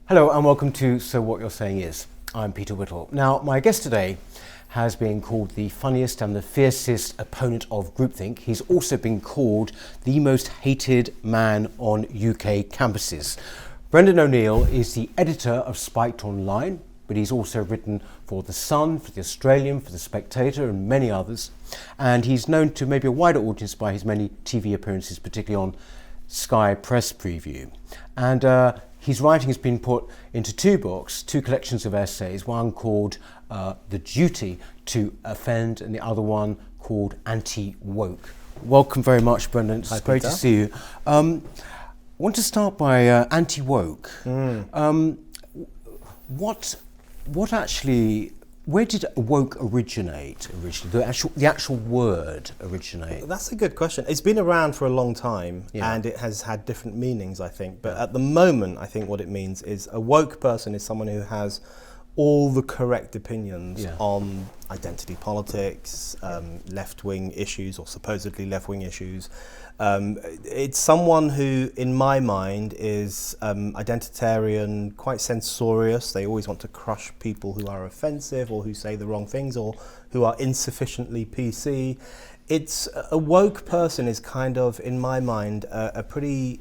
Hello and welcome to So What You're Saying Is. I'm Peter Whittle. Now, my guest today has been called the funniest and the fiercest opponent of groupthink. He's also been called the most hated man on UK campuses. Brendan O'Neill is the editor of Spiked Online, but he's also written for The Sun, for The Australian, for The Spectator and many others. And he's known to maybe a wider audience by his many TV appearances, particularly on Sky Press Preview. And his writing has been put into two books, two collections of essays, one called The Duty to Offend and the other one called Anti-Woke. Welcome very much, Brendan. It's great to see you. I want to start by anti-woke. What actually, where did woke originate originally? The actual word originate? That's a good question. It's been around for a long time, and it has had different meanings, I think. But at the moment, I think what it means is a woke person is someone who has all the correct opinions on identity politics, left-wing issues or supposedly left-wing issues. It's someone who, in my mind, is identitarian, quite censorious. They always want to crush people who are offensive or who say the wrong things or who are insufficiently PC. It's a woke person is kind of, in my mind, a pretty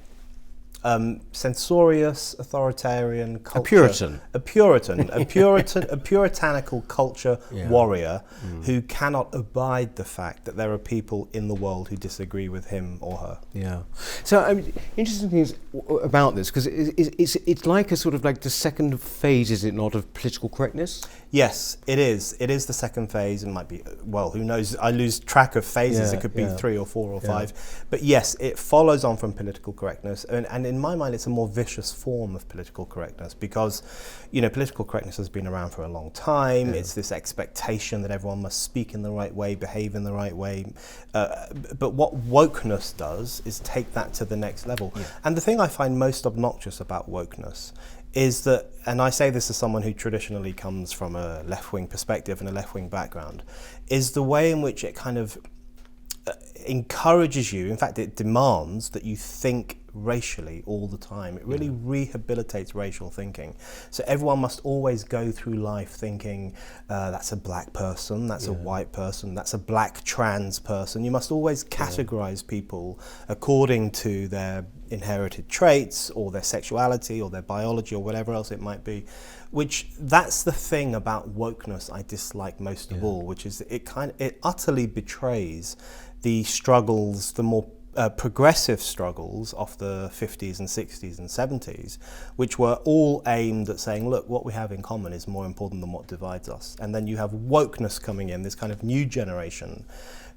censorious, authoritarian culture. A puritanical culture warrior who cannot abide the fact that there are people in the world who disagree with him or her. Yeah. So, interesting things about this, because it's like a sort of like the second phase, is it not, of political correctness? Yes, it is. It is the second phase, and might be, well, who knows? I lose track of phases. It could be 3 or 4 or 5. But yes, it follows on from political correctness, and in my mind, it's a more vicious form of political correctness because, you know, political correctness has been around for a long time. It's this expectation that everyone must speak in the right way, behave in the right way. But what wokeness does is take that to the next level. And the thing I find most obnoxious about wokeness is that, and I say this as someone who traditionally comes from a left-wing perspective and a left-wing background, is the way in which it kind of encourages you, in fact it demands that you think racially all the time. It really rehabilitates racial thinking. So everyone must always go through life thinking that's a black person, that's a white person, that's a black trans person. You must always categorize people according to their inherited traits or their sexuality or their biology or whatever else it might be, which that's the thing about wokeness I dislike most of all, which is it utterly betrays the struggles, the more progressive struggles of the 50s and 60s and 70s, which were all aimed at saying, look, what we have in common is more important than what divides us. And then you have wokeness coming in, this kind of new generation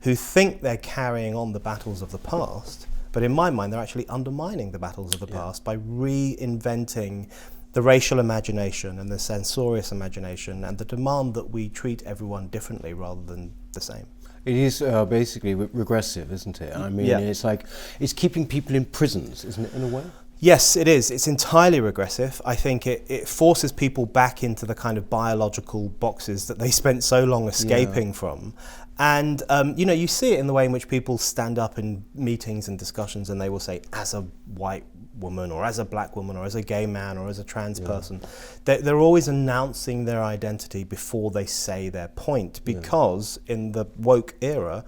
who think they're carrying on the battles of the past, but in my mind, they're actually undermining the battles of the past by reinventing the racial imagination and the censorious imagination and the demand that we treat everyone differently rather than the same. It is basically regressive, isn't it? I mean, it's like, it's keeping people in prisons, isn't it, in a way? Yes, it is. It's entirely regressive. I think it forces people back into the kind of biological boxes that they spent so long escaping from. And, you know, you see it in the way in which people stand up in meetings and discussions and they will say, as a white woman or as a black woman or as a gay man or as a trans person. They're always announcing their identity before they say their point, because in the woke era,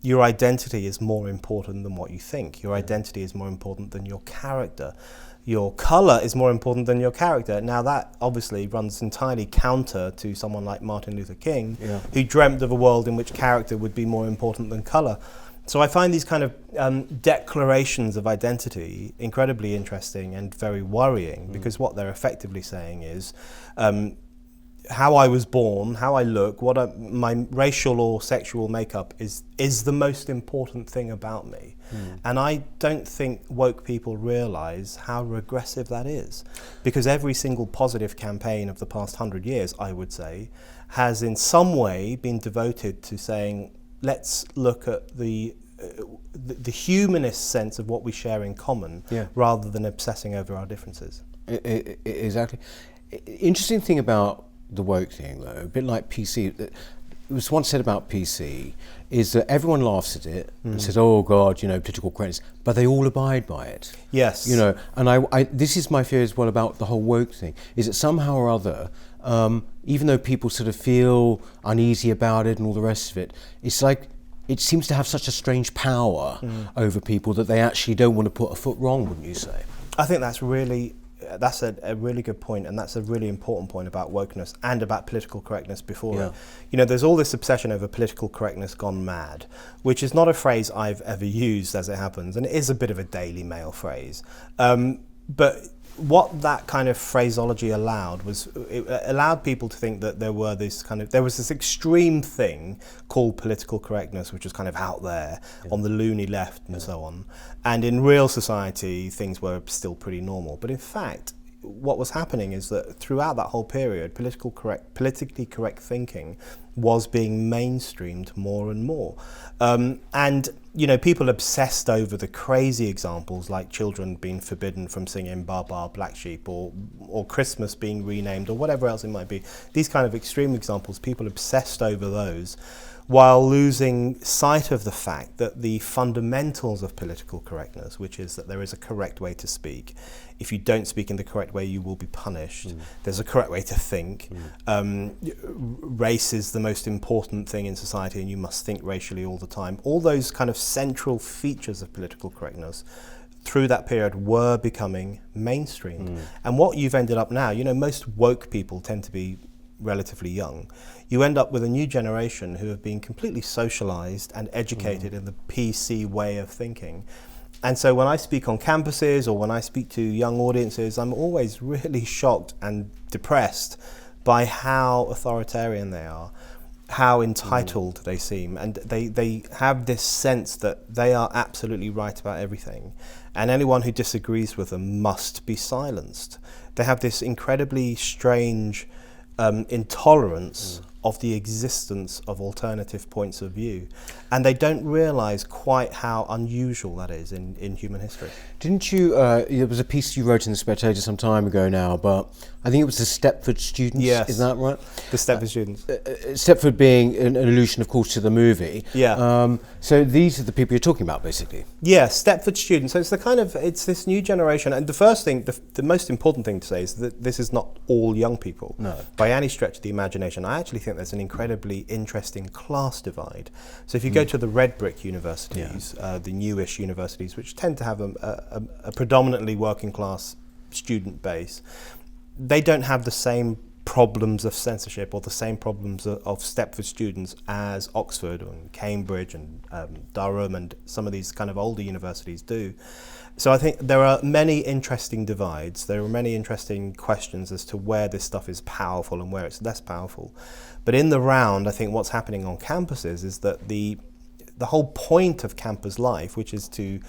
your identity is more important than what you think. Your identity is more important than your character. Your colour is more important than your character. Now that obviously runs entirely counter to someone like Martin Luther King, who dreamt of a world in which character would be more important than colour. So I find these kind of declarations of identity incredibly interesting and very worrying, because what they're effectively saying is how I was born, how I look, my racial or sexual makeup is the most important thing about me. And I don't think woke people realise how regressive that is, because every single positive campaign of the past 100 years, I would say, has in some way been devoted to saying, let's look at the humanist sense of what we share in common, rather than obsessing over our differences. Exactly. Interesting thing about the woke thing, though, a bit like PC, was once said about PC is that everyone laughs at it and says, "Oh God, political correctness," but they all abide by it. Yes. And I this is my fear as well about the whole woke thing, is that somehow or other, even though people sort of feel uneasy about it and all the rest of it, it's like it seems to have such a strange power over people that they actually don't want to put a foot wrong, wouldn't you say? I think that's a really good point, and that's a really important point about wokeness and about political correctness before it. There's all this obsession over political correctness gone mad, which is not a phrase I've ever used, as it happens, and it is a bit of a Daily Mail phrase. But what that kind of phraseology allowed was it allowed people to think that there was this extreme thing called political correctness, which was kind of out there on the loony left and so on. And in real society, things were still pretty normal. But in fact, what was happening is that throughout that whole period, politically correct thinking was being mainstreamed more and more. And people obsessed over the crazy examples like children being forbidden from singing Bar Bar Black Sheep or Christmas being renamed or whatever else it might be. These kind of extreme examples, people obsessed over those while losing sight of the fact that the fundamentals of political correctness, which is that there is a correct way to speak. If you don't speak in the correct way, you will be punished. There's a correct way to think. Race is the most important thing in society, and you must think racially all the time. All those kind of central features of political correctness through that period were becoming mainstream. And what you've ended up now, most woke people tend to be relatively young. You end up with a new generation who have been completely socialized and educated in the PC way of thinking. And so when I speak on campuses or when I speak to young audiences, I'm always really shocked and depressed by how authoritarian they are, how entitled they seem, and they have this sense that they are absolutely right about everything, and anyone who disagrees with them must be silenced. They have this incredibly strange intolerance of the existence of alternative points of view, and they don't realise quite how unusual that is in human history. Didn't you, there was a piece you wrote in the Spectator some time ago now, but I think it was the Stepford students, yes. Is that right? The Stepford students. Stepford being an allusion, of course, to the movie. Yeah. So these are the people you're talking about, basically. Yeah, Stepford students. So it's this new generation, and the first thing, the most important thing to say is that this is not all young people. No. By any stretch of the imagination. I actually think there's an incredibly interesting class divide. So if you go to the red brick universities, the newish universities, which tend to have a predominantly working class student base, they don't have the same problems of censorship or the same problems of Stepford students as Oxford and Cambridge and Durham and some of these kind of older universities do. So I think there are many interesting divides. There are many interesting questions as to where this stuff is powerful and where it's less powerful. But in the round, I think what's happening on campuses is that the whole point of campus life, which is to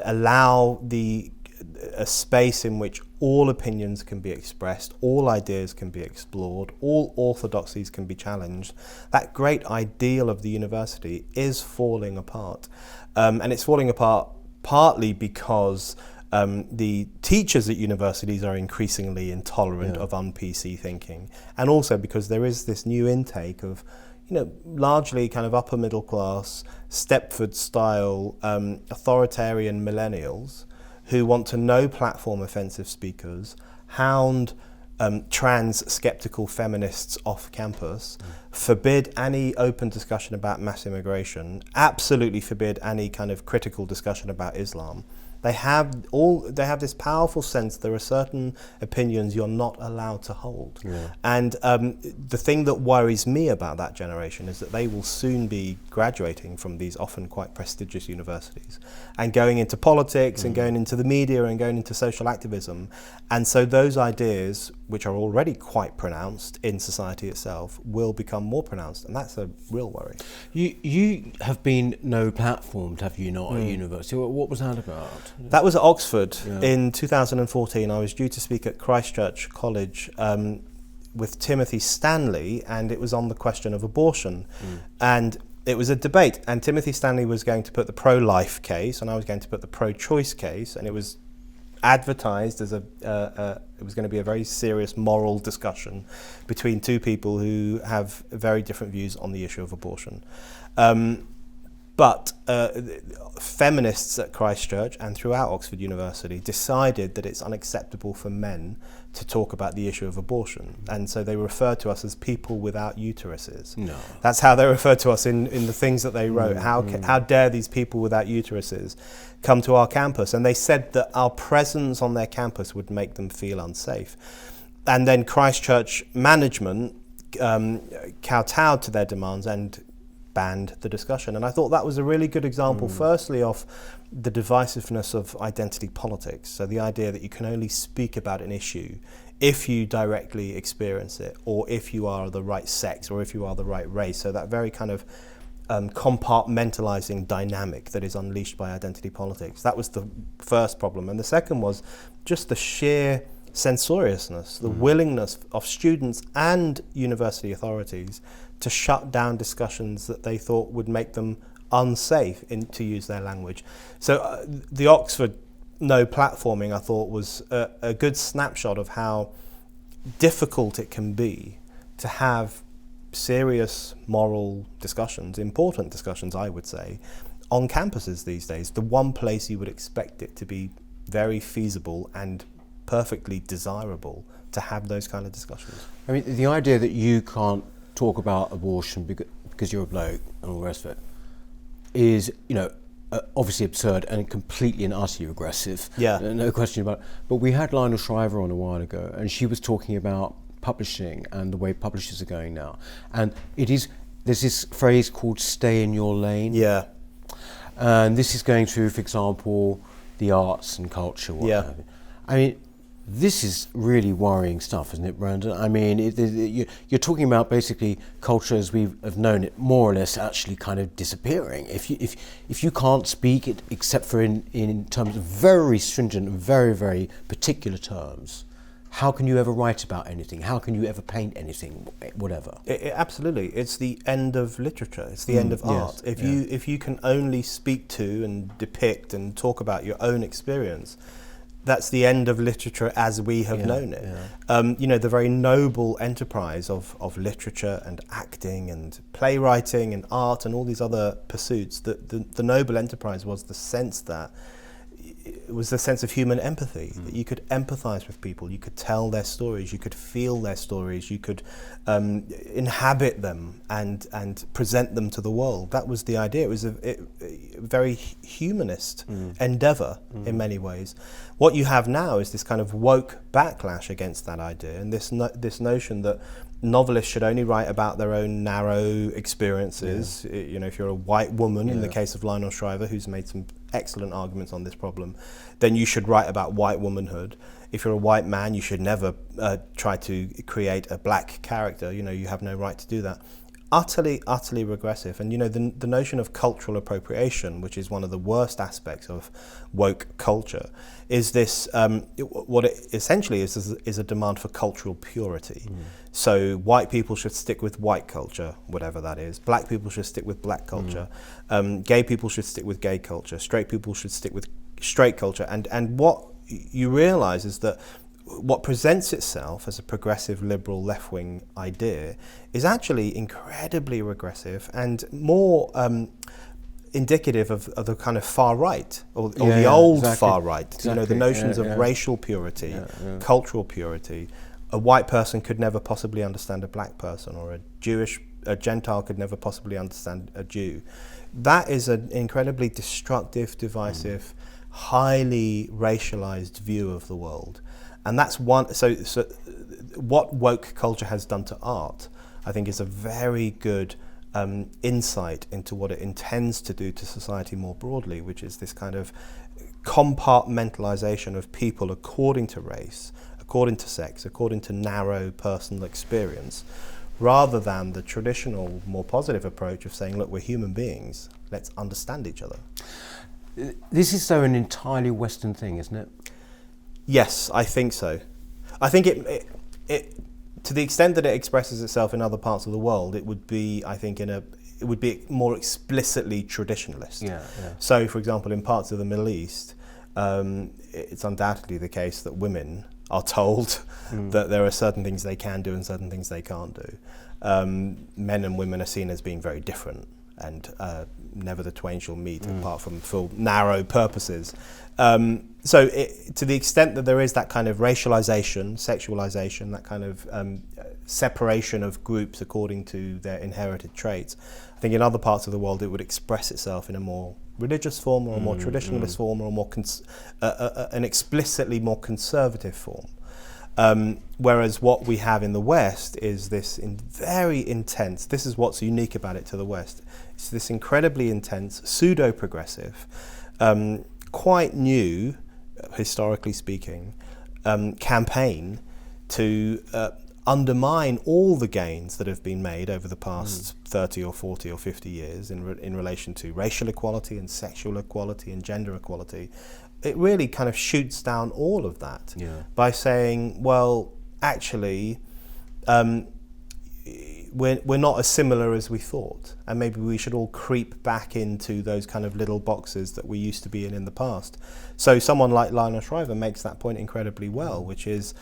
allow a space in which all opinions can be expressed, all ideas can be explored, all orthodoxies can be challenged, that great ideal of the university is falling apart. And it's falling apart partly because the teachers at universities are increasingly intolerant of un-PC thinking, and also because there is this new intake of largely kind of upper middle class, Stepford style authoritarian millennials who want to no platform offensive speakers, hound trans skeptical feminists off campus, forbid any open discussion about mass immigration, absolutely forbid any kind of critical discussion about Islam. They have this powerful sense there are certain opinions you're not allowed to hold. Yeah. And the thing that worries me about that generation is that they will soon be graduating from these often quite prestigious universities and going into politics and going into the media and going into social activism. And so those ideas, which are already quite pronounced in society itself, will become more pronounced, and that's a real worry. You have been no platformed, have you not, at university? What was that about? That was at Oxford in 2014. I was due to speak at Christchurch College with Timothy Stanley, and it was on the question of abortion. And it was a debate, and Timothy Stanley was going to put the pro-life case, and I was going to put the pro-choice case, and it was advertised as it was going to be a very serious moral discussion between two people who have very different views on the issue of abortion. But feminists at Christ Church and throughout Oxford University decided that it's unacceptable for men to talk about the issue of abortion. And so they refer to us as people without uteruses. No. That's how they refer to us in the things that they wrote. How dare these people without uteruses come to our campus? And they said that our presence on their campus would make them feel unsafe. And then Christ Church management kowtowed to their demands and banned the discussion. And I thought that was a really good example, firstly, of the divisiveness of identity politics. So the idea that you can only speak about an issue if you directly experience it, or if you are the right sex, or if you are the right race. So that very kind of compartmentalizing dynamic that is unleashed by identity politics. That was the first problem. And the second was just the sheer censoriousness, the willingness of students and university authorities to shut down discussions that they thought would make them unsafe, to use their language. So the Oxford no platforming, I thought, was a good snapshot of how difficult it can be to have serious moral discussions, important discussions, I would say, on campuses these days. The one place you would expect it to be very feasible and perfectly desirable to have those kind of discussions. I mean, the idea that you can't talk about abortion because you're a bloke and all the rest of it is, obviously absurd and completely and utterly regressive. Yeah. No question about it. But we had Lionel Shriver on a while ago, and she was talking about publishing and the way publishers are going now. And there's this phrase called stay in your lane. Yeah. And this is going through, for example, the arts and culture. Yeah. I mean, this is really worrying stuff, isn't it, Brandon? I mean, you're talking about basically culture as we have known it, more or less, actually kind of disappearing. If you can't speak it except for in terms of very stringent, very, very particular terms, how can you ever write about anything? How can you ever paint anything, whatever? Absolutely, it's the end of literature. It's the end of art. If you can only speak to and depict and talk about your own experience, that's the end of literature as we have known it. Yeah. The very noble enterprise of literature and acting and playwriting and art and all these other pursuits, the noble enterprise was the sense that it was the sense of human empathy, that you could empathize with people, you could tell their stories, you could feel their stories, you could inhabit them and present them to the world. That was the idea. It was a very humanist endeavor in many ways. What you have now is this kind of woke backlash against that idea, and this notion that novelists should only write about their own narrow experiences. If you're a white woman, in the case of Lionel Shriver, who's made some excellent arguments on this problem, then you should write about white womanhood. If you're a white man, you should never try to create a black character. You have no right to do that. Utterly, utterly regressive. And the notion of cultural appropriation, which is one of the worst aspects of woke culture, is this what it essentially is a demand for cultural purity. So white people should stick with white culture, whatever that is. Black people should stick with black culture. Gay people should stick with gay culture. Straight people should stick with straight culture. And what you realize is that what presents itself as a progressive, liberal, left-wing idea is actually incredibly regressive and more indicative of the kind of far right, or the old far right. Exactly. The notions of racial purity, cultural purity. A white person could never possibly understand a black person, or a Gentile could never possibly understand a Jew. That is an incredibly destructive, divisive, highly racialized view of the world. And that's one. So what woke culture has done to art, I think, is a very good insight into what it intends to do to society more broadly, which is this kind of compartmentalization of people according to race, according to sex, according to narrow personal experience, rather than the traditional, more positive approach of saying, look, we're human beings, let's understand each other. This is so an entirely Western thing, isn't it? Yes, I think so. I think it to the extent that it expresses itself in other parts of the world, it would be, I think, it would be more explicitly traditionalist. Yeah. So, for example, in parts of the Middle East, it's undoubtedly the case that women are told that there are certain things they can do and certain things they can't do. Men and women are seen as being very different, and never the twain shall meet apart from for narrow purposes. So to the extent that there is that kind of racialization, sexualization, that kind of separation of groups according to their inherited traits, I think in other parts of the world it would express itself in a more religious form, or a more traditionalist form, or a more an explicitly more conservative form. Whereas what we have in the West is this very intense, this is what's unique about it to the West, it's this incredibly intense, pseudo-progressive, quite new, historically speaking, campaign to undermine all the gains that have been made over the past 30 or 40 or 50 years in relation to racial equality and sexual equality and gender equality. It really kind of shoots down all of that by saying, well, actually, we're not as similar as we thought, and maybe we should all creep back into those kind of little boxes that we used to be in the past. So someone like Lina Shriver makes that point incredibly well, which is,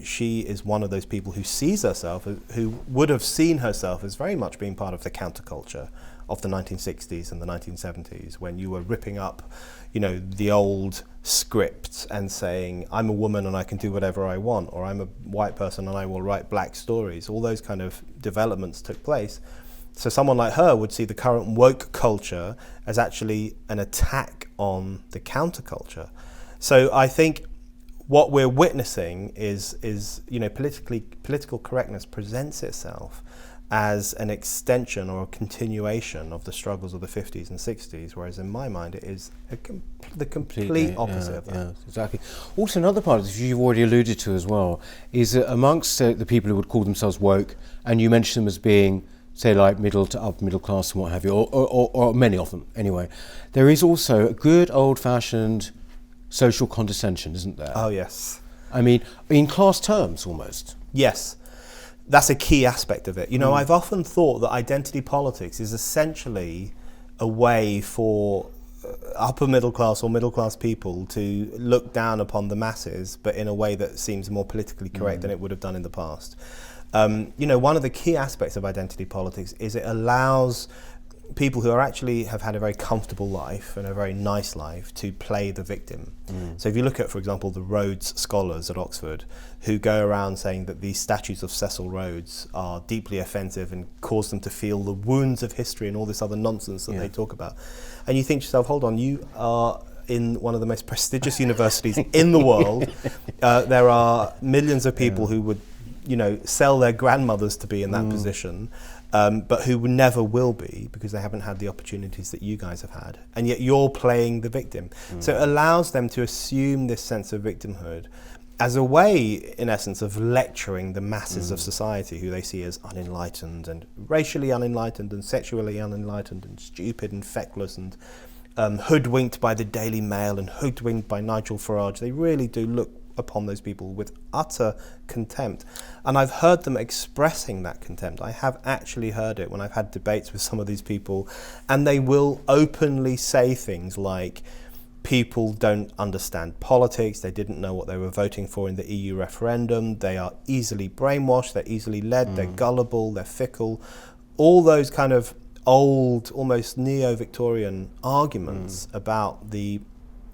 she is one of those people who sees herself, who would have seen herself as very much being part of the counterculture of the 1960s and the 1970s, when you were ripping up, the old scripts and saying, I'm a woman and I can do whatever I want, or I'm a white person and I will write black stories. All those kind of developments took place. So someone like her would see the current woke culture as actually an attack on the counterculture. So I think what we're witnessing is political correctness presents itself as an extension or a continuation of the struggles of the 50s and 60s, whereas in my mind it is the complete opposite of that. Yeah, exactly. Also, another part of this you've already alluded to as well is that amongst the people who would call themselves woke, and you mentioned them as being, say, like middle to upper middle class and what have you, or many of them anyway, there is also a good old-fashioned social condescension, isn't there? Oh, yes. I mean, in class terms almost. Yes. That's a key aspect of it. I've often thought that identity politics is essentially a way for upper middle class or middle class people to look down upon the masses, but in a way that seems more politically correct than it would have done in the past. One of the key aspects of identity politics is it allows people who have had a very comfortable life and a very nice life to play the victim. So if you look at, for example, the Rhodes scholars at Oxford, who go around saying that these statues of Cecil Rhodes are deeply offensive and cause them to feel the wounds of history and all this other nonsense that they talk about. And you think to yourself, hold on, you are in one of the most prestigious universities in the world. There are millions of people who would, sell their grandmothers to be in that position. But who never will be, because they haven't had the opportunities that you guys have had, and yet you're playing the victim. So it allows them to assume this sense of victimhood as a way, in essence, of lecturing the masses of society, who they see as unenlightened and racially unenlightened and sexually unenlightened and stupid and feckless and hoodwinked by the Daily Mail and hoodwinked by Nigel Farage. They really do look upon those people with utter contempt, and I've heard them expressing that contempt. I have actually heard it when I've had debates with some of these people, and they will openly say things like, people don't understand politics, they didn't know what they were voting for in the EU referendum, they are easily brainwashed, they're easily led, they're gullible, they're fickle. All those kind of old, almost neo-Victorian arguments about the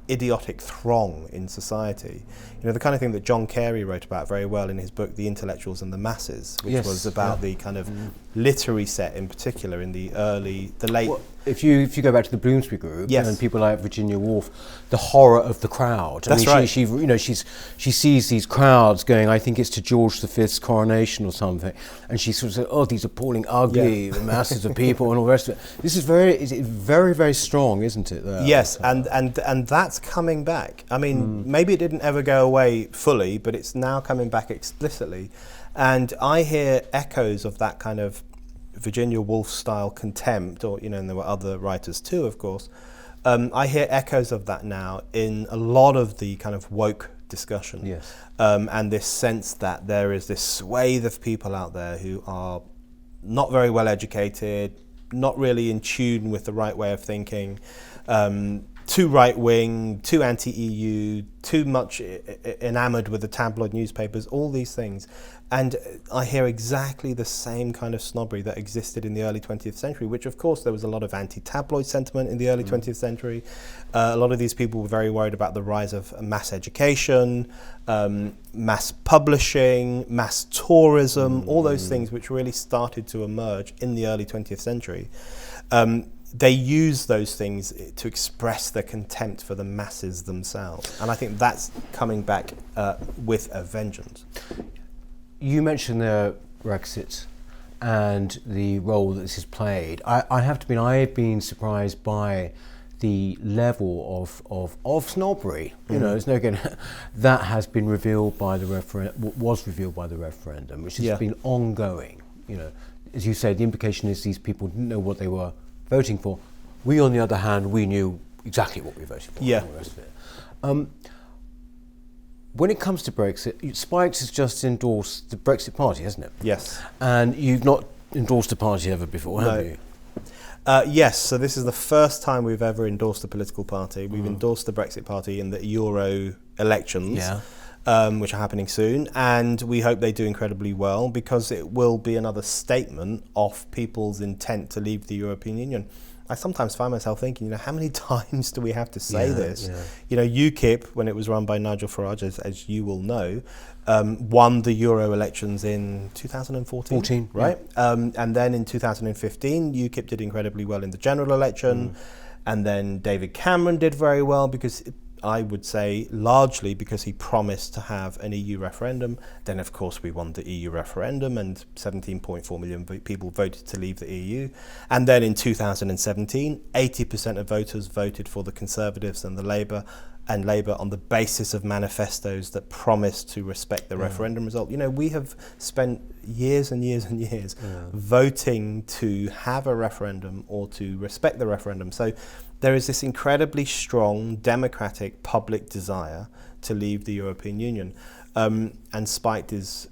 idiotic throng in society. The kind of thing that John Carey wrote about very well in his book The Intellectuals and the Masses, which was about the kind of literary set in particular in the late... Well, if you go back to the Bloomsbury Group and people like Virginia Woolf, the horror of the crowd. That's right. She sees these crowds going, I think it's to George V's coronation or something, and she sort of says, oh, these appalling, ugly masses of people and all the rest of it. This is very, very strong, isn't it? Yes, and that's coming back. I mean, maybe it didn't ever go away fully, but it's now coming back explicitly. And I hear echoes of that kind of Virginia Woolf style contempt, or and there were other writers too, of course. I hear echoes of that now in a lot of the kind of woke discussion. Yes. And this sense that there is this swathe of people out there who are not very well educated, not really in tune with the right way of thinking, too right-wing, too anti-EU, too much enamoured with the tabloid newspapers, all these things. And I hear exactly the same kind of snobbery that existed in the early 20th century, which of course there was a lot of anti-tabloid sentiment in the early 20th century. A lot of these people were very worried about the rise of mass education, mass publishing, mass tourism, all those things which really started to emerge in the early 20th century. They use those things to express their contempt for the masses themselves. And I think that's coming back with a vengeance. You mentioned the Brexit and the role that this has played. I have to admit, I've been surprised by the level of snobbery. You know, there's no getting that has been revealed by the was revealed by the referendum, which has been ongoing. You know, as you say, the implication is these people didn't know what they were voting for. We, on the other hand, we knew exactly what we were voting for. Yeah. And all the rest of it. When it comes to Brexit, Spikes has just endorsed the Brexit Party, hasn't it? Yes. And you've not endorsed a party ever before, have you? Yes, so this is the first time we've ever endorsed a political party. We've endorsed the Brexit Party in the Euro elections, which are happening soon, and we hope they do incredibly well because it will be another statement of people's intent to leave the European Union. I sometimes find myself thinking, how many times do we have to say this? Yeah. UKIP, when it was run by Nigel Farage, as you will know, won the Euro elections in 2014, right? Yeah. And then in 2015, UKIP did incredibly well in the general election, and then David Cameron did very well because I would say largely because he promised to have an EU referendum. Then, of course, we won the EU referendum and 17.4 million people voted to leave the EU. And then in 2017, 80% of voters voted for the Conservatives and the Labour on the basis of manifestos that promised to respect the referendum result. We have spent years and years and years voting to have a referendum or to respect the referendum. So there is this incredibly strong democratic public desire to leave the European Union. And Spiked is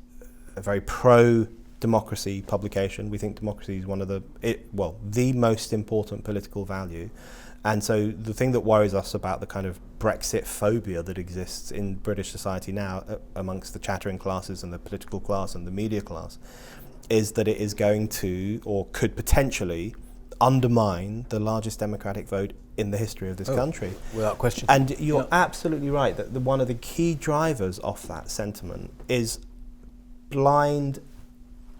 a very pro-democracy publication. We think democracy is one of the most important political value. And so the thing that worries us about the kind of Brexit phobia that exists in British society now amongst the chattering classes and the political class and the media class is that it is going to, or could potentially, undermine the largest democratic vote in the history of this country. Without question. And you're absolutely right that one of the key drivers of that sentiment is blind,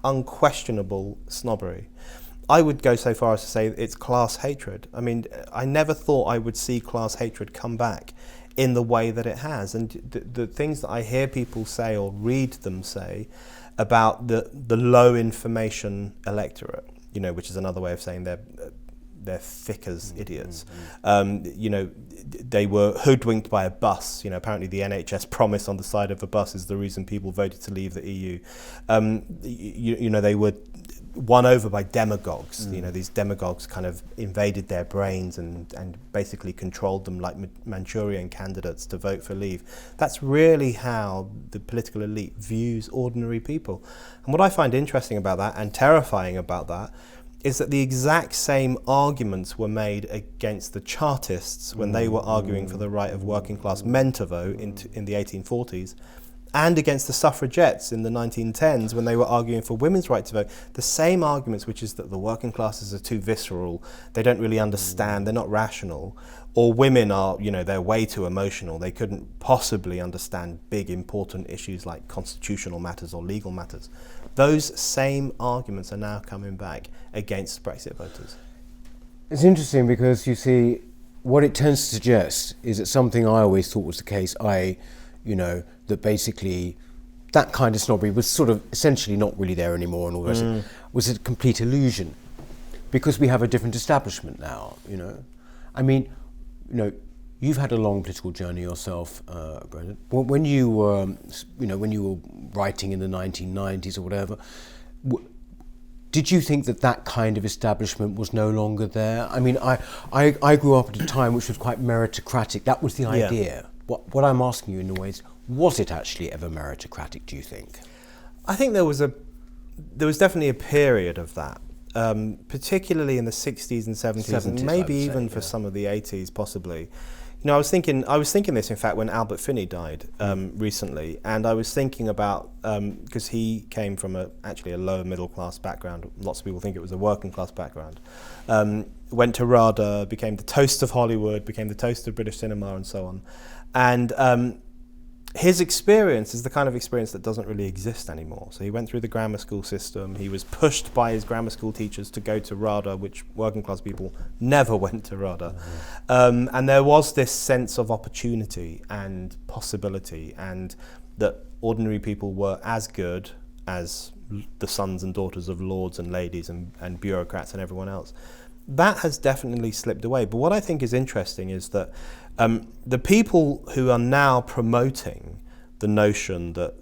unquestionable snobbery. I would go so far as to say it's class hatred. I mean, I never thought I would see class hatred come back in the way that it has. And the things that I hear people say or read them say about the low information electorate, which is another way of saying they're thick as idiots. They were hoodwinked by a bus. Apparently the NHS promise on the side of the bus is the reason people voted to leave the EU. They were won over by demagogues. These demagogues kind of invaded their brains and basically controlled them like Manchurian candidates to vote for leave. That's really how the political elite views ordinary people. And what I find interesting about that and terrifying about that is that the exact same arguments were made against the Chartists when they were arguing for the right of working class men to vote in the 1840s, and against the suffragettes in the 1910s when they were arguing for women's right to vote. The same arguments, which is that the working classes are too visceral, they don't really understand, they're not rational, or women are, they're way too emotional, they couldn't possibly understand big important issues like constitutional matters or legal matters. Those same arguments are now coming back against Brexit voters. It's interesting because you see, what it tends to suggest is that something I always thought was the case, that basically that kind of snobbery was sort of essentially not really there anymore and all the rest of it, was a complete illusion because we have a different establishment now, I mean, you've had a long political journey yourself, Brendan. When you were, when you were writing in the 1990s or whatever, did you think that kind of establishment was no longer there? I mean, I grew up at a time which was quite meritocratic. That was the idea. What I'm asking you in a way is, was it actually ever meritocratic, do you think? I think there was definitely a period of that. particularly in the 60s and 70s, and 70s, maybe I would even say, for yeah. some of the 80s, possibly. You know, I was thinking this, in fact, when Albert Finney died recently, and I was thinking about, because he came from actually a lower middle class background. Lots of people think it was a working class background. Went to RADA, became the toast of Hollywood, became the toast of British cinema, and so on. And his experience is the kind of experience that doesn't really exist anymore. So he went through the grammar school system. He was pushed by his grammar school teachers to go to RADA, which working class people never went to RADA. And there was this sense of opportunity and possibility, and that ordinary people were as good as the sons and daughters of lords and ladies and bureaucrats and everyone else. That has definitely slipped away. But what I think is interesting is that the people who are now promoting the notion that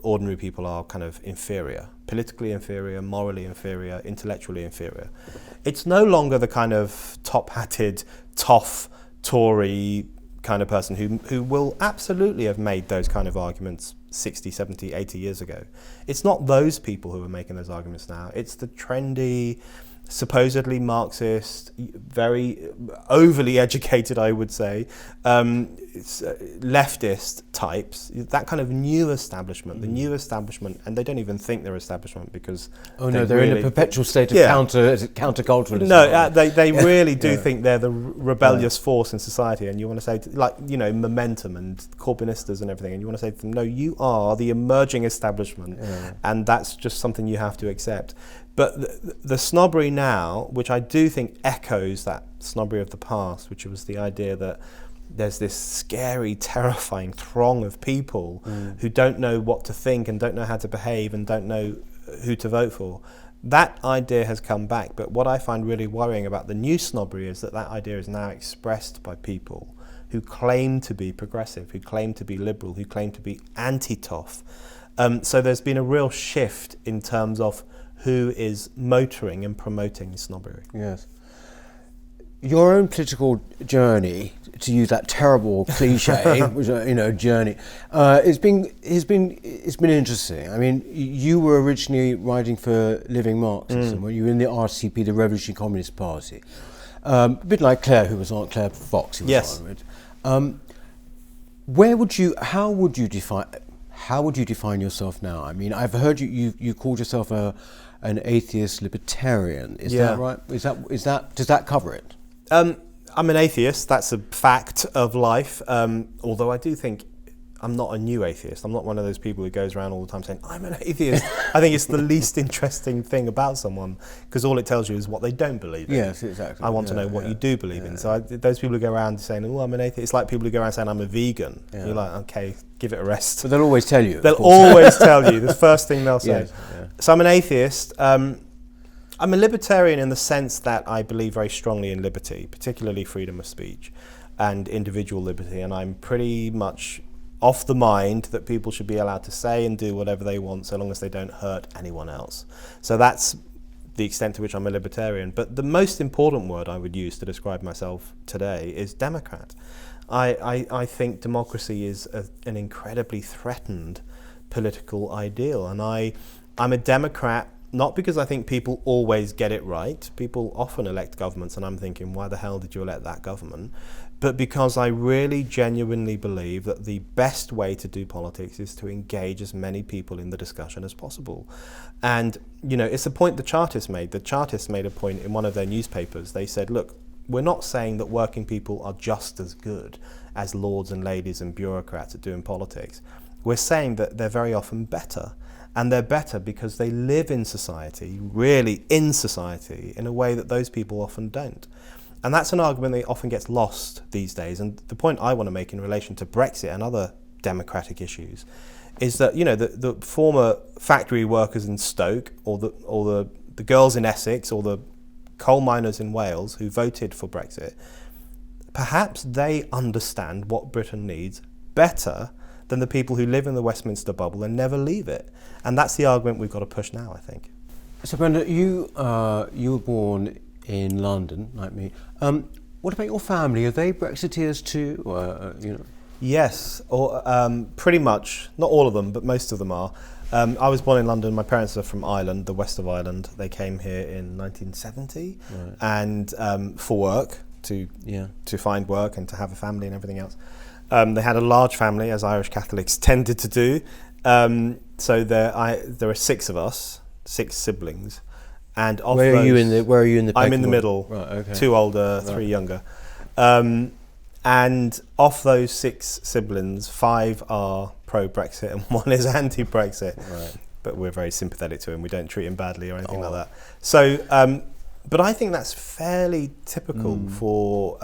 ordinary people are kind of inferior, politically inferior, morally inferior, intellectually inferior, it's no longer the kind of top-hatted, toff, Tory kind of person who will absolutely have made those kind of arguments 60, 70, 80 years ago. It's not those people who are making those arguments now. It's the trendy, supposedly Marxist, very overly educated, I would say, leftist types, that kind of new establishment, the new establishment, and they don't even think they're establishment because... Oh no, they're in a perpetual state of counterculturalism. No, they really do think they're the rebellious force in society, and you want to say, Momentum and Corbynistas and everything, and you want to say to them, no, you are the emerging establishment, and that's just something you have to accept. But the snobbery now, which I do think echoes that snobbery of the past, which was the idea that there's this scary, terrifying throng of people who don't know what to think and don't know how to behave and don't know who to vote for. That idea has come back. But what I find really worrying about the new snobbery is that idea is now expressed by people who claim to be progressive, who claim to be liberal, who claim to be anti-toff. So there's been a real shift in terms of who is motoring and promoting snobbery. Yes. Your own political journey, to use that terrible cliche, which journey, it's been interesting. I mean, you were originally writing for Living Marxism, when you were in the RCP, the Revolutionary Communist Party, a bit like Claire, who was on Claire Fox. Who was yes. On it. How would you define yourself now? I mean, I've heard you called yourself an atheist libertarian. Is that right? Does that cover it? I'm an atheist. That's a fact of life. Although I do think I'm not a new atheist. I'm not one of those people who goes around all the time saying, I'm an atheist. I think it's the least interesting thing about someone, because all it tells you is what they don't believe in. Yes, exactly. I want to know what you do believe in. So those people who go around saying, oh, I'm an atheist, it's like people who go around saying, I'm a vegan. Yeah. You're like, okay, give it a rest. But they'll always tell you. They'll always tell you. The first thing they'll say. Yes, yeah. So I'm an atheist. I'm a libertarian in the sense that I believe very strongly in liberty, particularly freedom of speech and individual liberty. And I'm pretty much off the mind that people should be allowed to say and do whatever they want so long as they don't hurt anyone else. So that's the extent to which I'm a libertarian. But the most important word I would use to describe myself today is Democrat. I think democracy is an incredibly threatened political ideal. And I'm a Democrat not because I think people always get it right. People often elect governments and I'm thinking, why the hell did you elect that government? But because I really genuinely believe that the best way to do politics is to engage as many people in the discussion as possible. And, it's a point the Chartists made. The Chartists made a point in one of their newspapers. They said, look, we're not saying that working people are just as good as lords and ladies and bureaucrats at doing politics. We're saying that they're very often better. And they're better because they live in society, really in society, in a way that those people often don't. And that's an argument that often gets lost these days. And the point I want to make in relation to Brexit and other democratic issues is that, the former factory workers in Stoke or the girls in Essex or the coal miners in Wales who voted for Brexit, perhaps they understand what Britain needs better than the people who live in the Westminster bubble and never leave it. And that's the argument we've got to push now, I think. So Brenda, you were born in London, like me. What about your family? Are they Brexiteers too? Yes, or pretty much. Not all of them, but most of them are. I was born in London. My parents are from Ireland, the west of Ireland. They came here in 1970, and for work, to find work and to have a family and everything else. They had a large family, as Irish Catholics tended to do. So there are 6 of us, 6 siblings, and of where those, are you in the? I'm in the middle. Right, okay. 2 older, 3 younger. And of those 6 siblings, 5 are pro-Brexit and 1 is anti-Brexit. Right. But we're very sympathetic to him. We don't treat him badly or anything like that. So, but I think that's fairly typical for,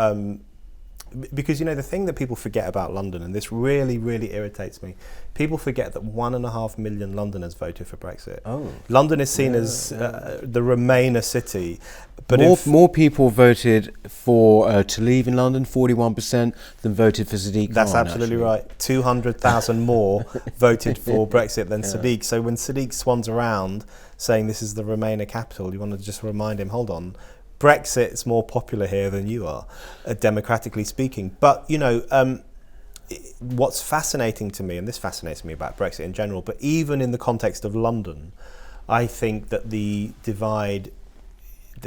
because, you know, the thing that people forget about London, and this really, really irritates me, people forget that 1.5 million Londoners voted for Brexit. London is seen as the Remainer city. But more people voted for to leave in London, 41%, than voted for Sadiq Khan. That's absolutely right. 200,000 more voted for Brexit than Sadiq. So when Sadiq swans around saying this is the Remainer capital, you want to just remind him, hold on, Brexit's more popular here than you are, democratically speaking. But, you know, what's fascinating to me, and this fascinates me about Brexit in general, but even in the context of London, I think that the divide,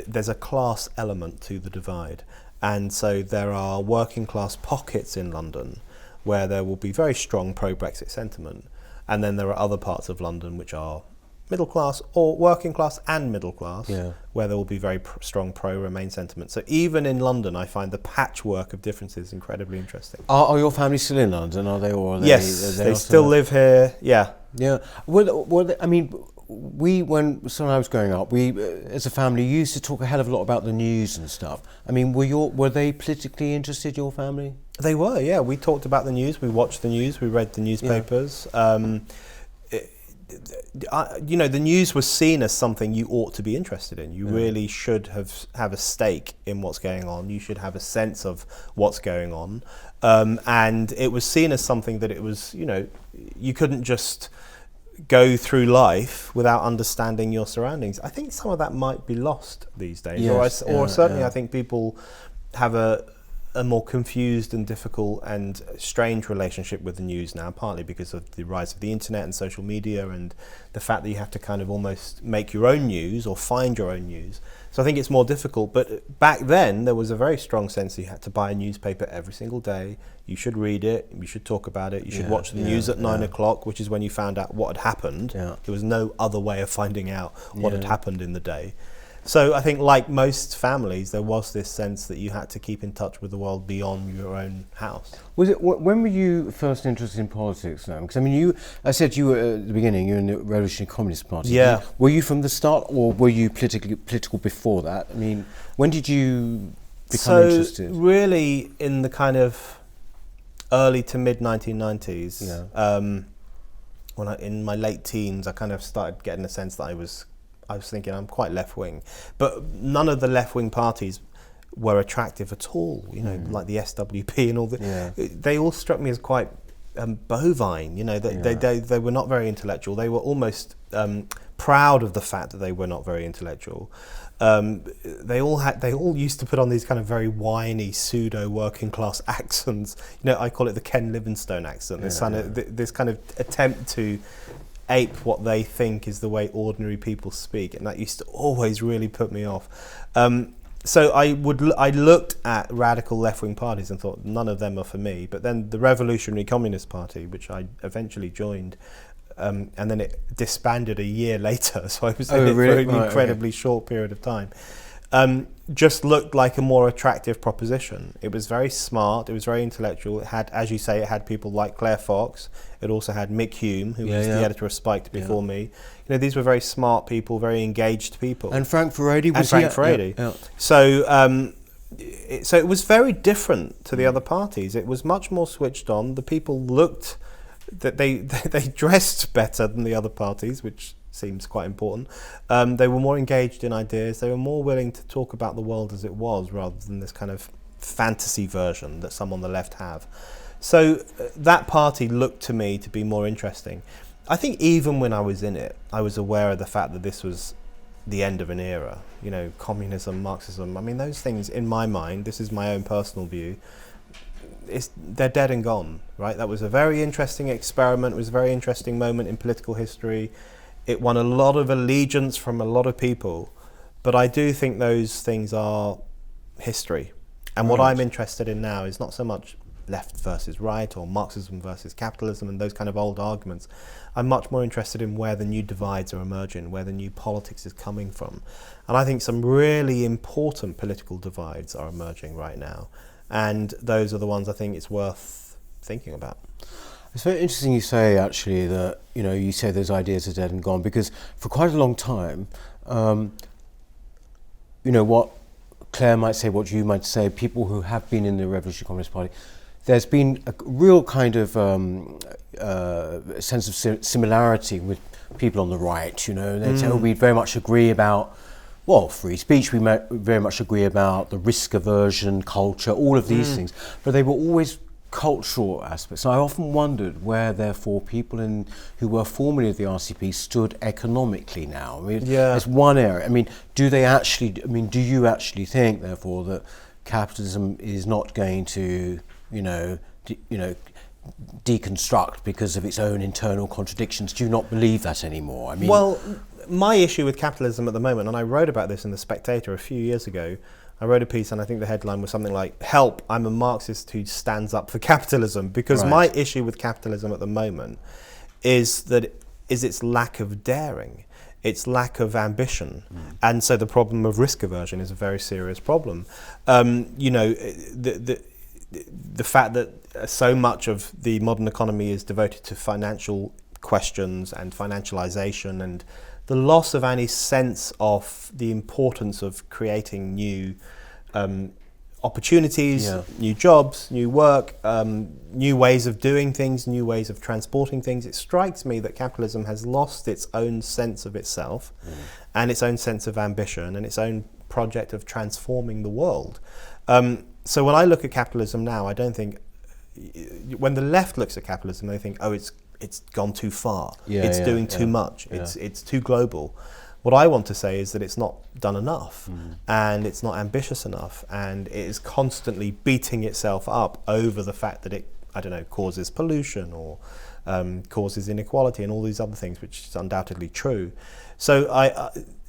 there's a class element to the divide. And so there are working class pockets in London where there will be very strong pro-Brexit sentiment. And then there are other parts of London which are middle class or working class and middle class, where there will be very strong pro-Remain sentiment. So even in London, I find the patchwork of differences incredibly interesting. Are your family still in London? Are they, or are they? Yes, they still live here. Yeah. Well, I mean, when I was growing up, we as a family used to talk a hell of a lot about the news and stuff. I mean, were they politically interested, your family? They were, yeah. We talked about the news, we watched the news, we read the newspapers. You know, the news was seen as something you ought to be interested in. You really should have a stake in what's going on. You should have a sense of what's going on. And it was seen as something that it was, you know, you couldn't just go through life without understanding your surroundings. I think some of that might be lost these days. Or certainly I think people have a more confused and difficult and strange relationship with the news now, partly because of the rise of the internet and social media and the fact that you have to kind of almost make your own news or find your own news. So I think it's more difficult. But back then, there was a very strong sense that you had to buy a newspaper every single day. You should read it, you should talk about it, you should watch the news at 9 o'clock, which is when you found out what had happened. There was no other way of finding out what had happened in the day. So I think, like most families, there was this sense that you had to keep in touch with the world beyond your own house. Was it? When were you first interested in politics? Now, because I mean, I said you were at the beginning. You're in the Revolutionary Communist Party. Yeah. Were you from the start, or were you political before that? I mean, when did you become interested? So really, in the kind of early to mid 1990s, when in my late teens, I kind of started getting a sense that I was thinking I'm quite left-wing, but none of the left-wing parties were attractive at all, you know, like the SWP and all that. They all struck me as quite bovine, you know, they were not very intellectual. They were almost proud of the fact that they were not very intellectual. They all used to put on these kind of very whiny pseudo working class accents. You know, I call it the Ken Livingstone accent. This kind of attempt to ape what they think is the way ordinary people speak, and that used to always really put me off. So I looked at radical left-wing parties and thought none of them are for me. But then the Revolutionary Communist Party, which I eventually joined, and then it disbanded a year later, so I was in it for an incredibly short period of time. Just looked like a more attractive proposition. It was very smart, it was very intellectual. It had, as you say, it had people like Claire Fox. It also had Mick Hume, who was the editor of Spiked before me. You know, these were very smart people, very engaged people. And Frank Furedi was So so it was very different to the other parties. It was much more switched on. The people looked, that they dressed better than the other parties, which seems quite important. They were more engaged in ideas. They were more willing to talk about the world as it was, rather than this kind of fantasy version that some on the left have. So that party looked to me to be more interesting. I think even when I was in it, I was aware of the fact that this was the end of an era. You know, communism, Marxism, I mean, those things, in my mind, this is my own personal view, they're dead and gone, right? That was a very interesting experiment. It was a very interesting moment in political history. It won a lot of allegiance from a lot of people, but I do think those things are history. And what I'm interested in now is not so much left versus right or Marxism versus capitalism and those kind of old arguments. I'm much more interested in where the new divides are emerging, where the new politics is coming from. And I think some really important political divides are emerging right now. And those are the ones I think it's worth thinking about. It's very interesting you say, actually, that, you say those ideas are dead and gone, because for quite a long time, what Claire might say, what you might say, people who have been in the Revolutionary Communist Party, there's been a real kind of sense of similarity with people on the right. They say, we very much agree about, free speech, we very much agree about the risk aversion culture, all of these things, but they were always cultural aspects. So I often wondered where, therefore, people who were formerly of the RCP stood economically now. There's one area. Do you actually think, therefore, that capitalism is not going to, deconstruct because of its own internal contradictions? Do you not believe that anymore? Well, my issue with capitalism at the moment, and I wrote about this in The Spectator a few years ago, I wrote a piece and I think the headline was something like, "Help, I'm a Marxist who stands up for capitalism," because my issue with capitalism at the moment is its lack of daring, its lack of ambition. And so the problem of risk aversion is a very serious problem. The fact that so much of the modern economy is devoted to financial questions and financialization, and the loss of any sense of the importance of creating new opportunities, new jobs, new work, new ways of doing things, new ways of transporting things. It strikes me that capitalism has lost its own sense of itself and its own sense of ambition and its own project of transforming the world. So when I look at capitalism now, I don't think, when the left looks at capitalism, they think, it's gone too far, it's doing too much, it's too global. What I want to say is that it's not done enough, and it's not ambitious enough, and it is constantly beating itself up over the fact that it, causes pollution or causes inequality and all these other things, which is undoubtedly true. So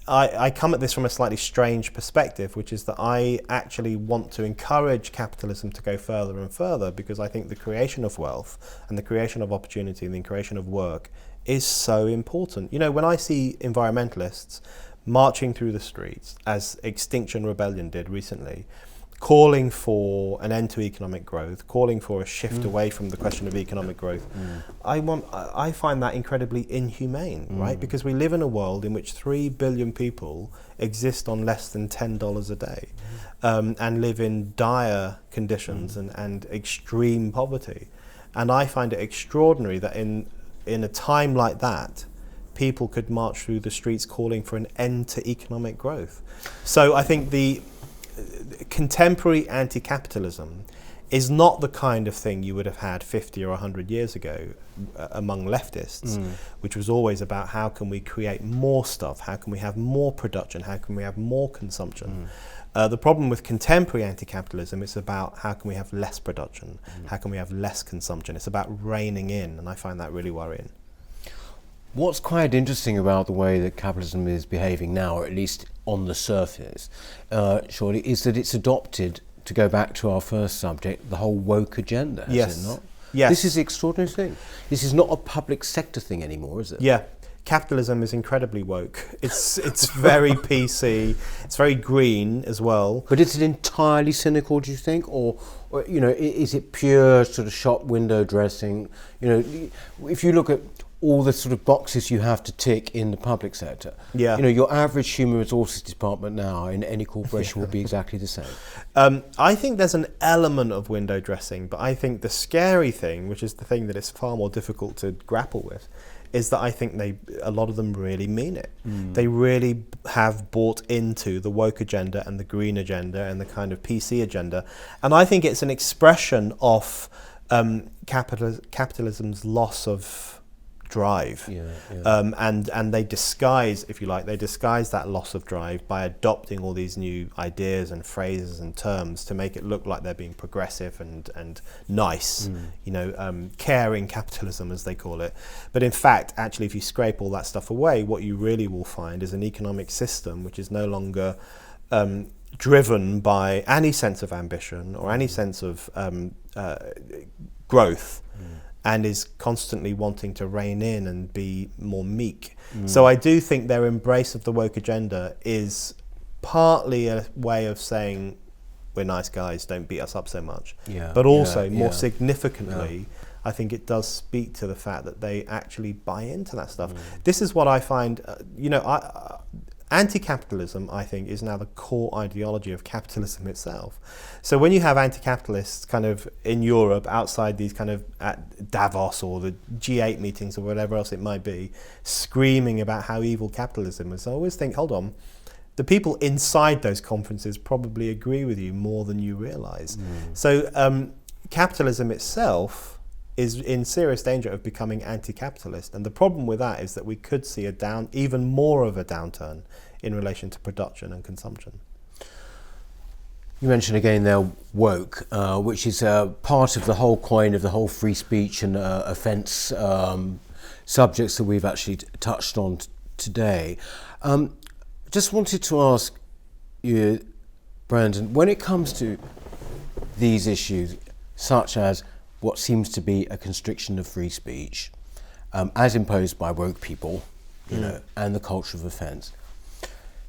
I come at this from a slightly strange perspective, which is that I actually want to encourage capitalism to go further and further, because I think the creation of wealth and the creation of opportunity and the creation of work is so important. When I see environmentalists marching through the streets, as Extinction Rebellion did recently, calling for an end to economic growth, calling for a shift away from the question of economic growth, I find that incredibly inhumane, right? Because we live in a world in which 3 billion people exist on less than $10 a day, and live in dire conditions and extreme poverty. And I find it extraordinary that in a time like that, people could march through the streets calling for an end to economic growth. So I think the contemporary anti-capitalism is not the kind of thing you would have had 50 or 100 years ago among leftists, which was always about how can we create more stuff, how can we have more production, how can we have more consumption. The problem with contemporary anti-capitalism is about how can we have less production, how can we have less consumption. It's about reining in, and I find that really worrying. What's quite interesting about the way that capitalism is behaving now, or at least on the surface, surely, is that it's adopted, to go back to our first subject, the whole woke agenda, has it not? Yes. This is the extraordinary thing. This is not a public sector thing anymore, is it? Yeah. Capitalism is incredibly woke. It's very PC. It's very green as well. But is it entirely cynical, do you think, or is it pure sort of shop window dressing? If you look at all the sort of boxes you have to tick in the public sector, your average human resources department now in any corporation will be exactly the same. I think there's an element of window dressing, but I think the scary thing, which is the thing that is far more difficult to grapple with, is that I think a lot of them really mean it. They really have bought into the woke agenda and the green agenda and the kind of PC agenda. And I think it's an expression of capitalism's loss of drive. And they disguise, if you like, that loss of drive by adopting all these new ideas and phrases and terms to make it look like they're being progressive and nice, caring capitalism, as they call it. But in fact, actually, if you scrape all that stuff away, what you really will find is an economic system which is no longer driven by any sense of ambition or any sense of growth, and is constantly wanting to rein in and be more meek. So I do think their embrace of the woke agenda is partly a way of saying, we're nice guys, don't beat us up so much. But also, more significantly, I think it does speak to the fact that they actually buy into that stuff. This is what I find, anti-capitalism, I think, is now the core ideology of capitalism itself. So when you have anti-capitalists kind of in Europe, outside these kind of at Davos or the G8 meetings or whatever else it might be, screaming about how evil capitalism is, I always think, hold on, the people inside those conferences probably agree with you more than you realize. So capitalism itself is in serious danger of becoming anti-capitalist, and the problem with that is that we could see even more of a downturn in relation to production and consumption. You mentioned again there woke, which is part of the whole coin of the whole free speech and offence subjects that we've actually touched on today. Just wanted to ask you, Brandon, when it comes to these issues, such as what seems to be a constriction of free speech, as imposed by woke people, and the culture of offence,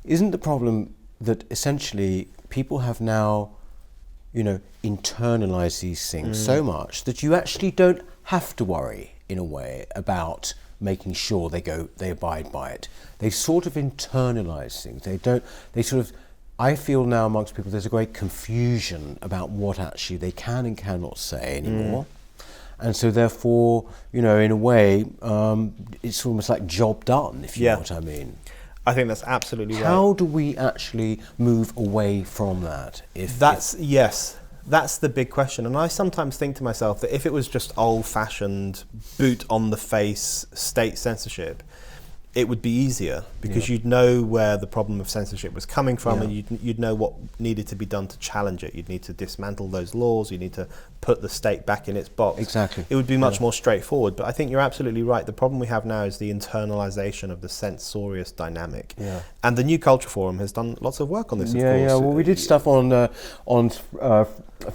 isn't the problem that essentially people have now, internalized these things so much that you actually don't have to worry, in a way, about making sure they abide by it. They've sort of internalized things. I feel now amongst people there's a great confusion about what actually they can and cannot say anymore. And so therefore, in a way, it's almost like job done, if you know what I mean. I think that's absolutely right. How do we actually move away from that? That's the big question. And I sometimes think to myself that if it was just old-fashioned, boot-on-the-face state censorship, it would be easier because you'd know where the problem of censorship was coming from, and you'd know what needed to be done to challenge it. You'd need to dismantle those laws. You need to put the state back in its box. Exactly. It would be much more straightforward. But I think you're absolutely right. The problem we have now is the internalization of the censorious dynamic. And the New Culture Forum has done lots of work on this, of course. Well, we did stuff on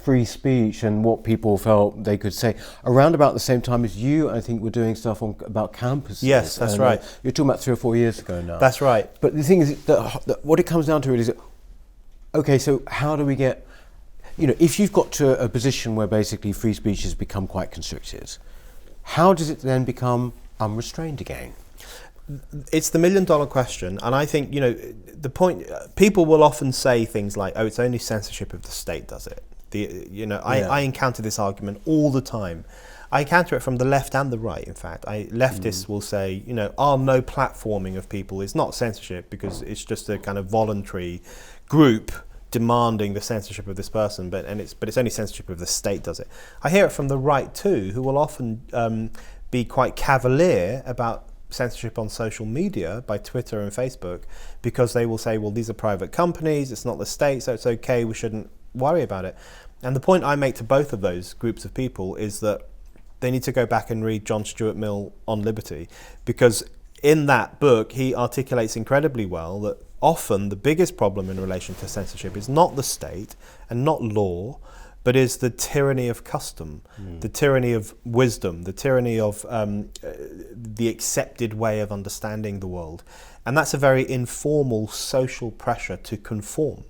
free speech and what people felt they could say around about the same time as you. I think we're doing stuff about campuses. Yes, that's right. You're talking about 3 or 4 years ago now. That's right. But the thing is that what it comes down to is, okay, so how do we get, if you've got to a position where basically free speech has become quite constricted, how does it then become unrestrained again? It's the $1 million question, and I think, the point, people will often say things like, oh, it's only censorship if the state does it. I encounter this argument all the time. I encounter it from the left and the right, in fact. Leftists will say, our no platforming of people is not censorship because it's just a kind of voluntary group demanding the censorship of this person, but it's only censorship if the state does it. I hear it from the right too, who will often be quite cavalier about censorship on social media by Twitter and Facebook, because they will say, well, these are private companies, it's not the state, so it's okay, we shouldn't worry about it. And the point I make to both of those groups of people is that they need to go back and read John Stuart Mill on liberty, because in that book he articulates incredibly well that often the biggest problem in relation to censorship is not the state and not law, but is the tyranny of custom, the tyranny of wisdom, the tyranny of the accepted way of understanding the world. And that's a very informal social pressure to conform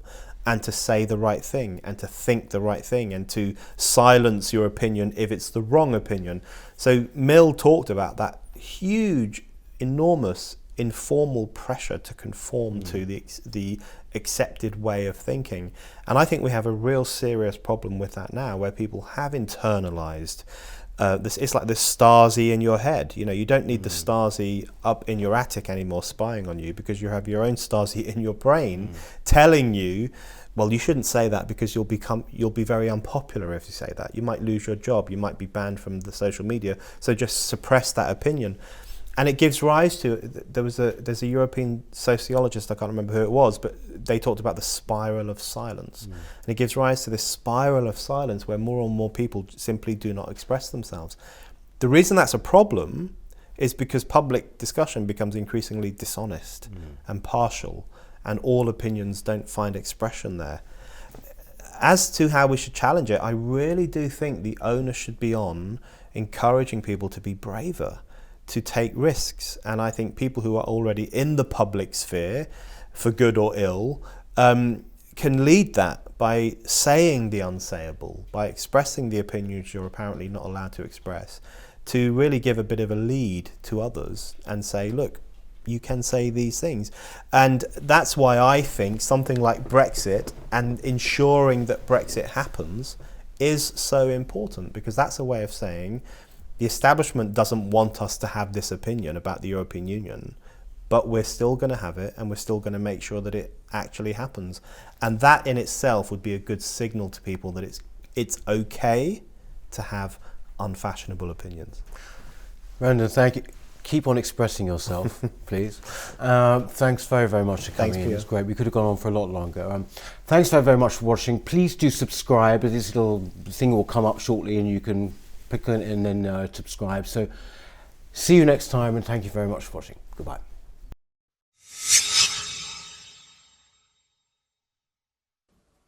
and to say the right thing and to think the right thing and to silence your opinion if it's the wrong opinion. So Mill talked about that huge, enormous, informal pressure to conform to the accepted way of thinking. And I think we have a real serious problem with that now, where people have internalized this. It's like this Stasi in your head. You don't need the Stasi up in your attic anymore spying on you, because you have your own Stasi in your brain telling you, well, you shouldn't say that because you'll be very unpopular if you say that. You might lose your job. You might be banned from the social media. So just suppress that opinion. And it gives rise to, there's a European sociologist, I can't remember who it was, but they talked about the spiral of silence. And it gives rise to this spiral of silence where more and more people simply do not express themselves. The reason that's a problem is because public discussion becomes increasingly dishonest and partial, and all opinions don't find expression there. As to how we should challenge it, I really do think the onus should be on encouraging people to be braver, to take risks. And I think people who are already in the public sphere, for good or ill, can lead that by saying the unsayable, by expressing the opinions you're apparently not allowed to express, to really give a bit of a lead to others and say, look, you can say these things. And that's why I think something like Brexit and ensuring that Brexit happens is so important, because that's a way of saying the establishment doesn't want us to have this opinion about the European Union, but we're still going to have it, and we're still going to make sure that it actually happens. And that in itself would be a good signal to people that it's okay to have unfashionable opinions. Brandon, thank you. Keep on expressing yourself, please. Thanks very, very much for coming in. It was great. We could have gone on for a lot longer. Thanks very, very much for watching. Please do subscribe. This little thing will come up shortly, and you can click on it and then subscribe. So see you next time, and thank you very much for watching. Goodbye.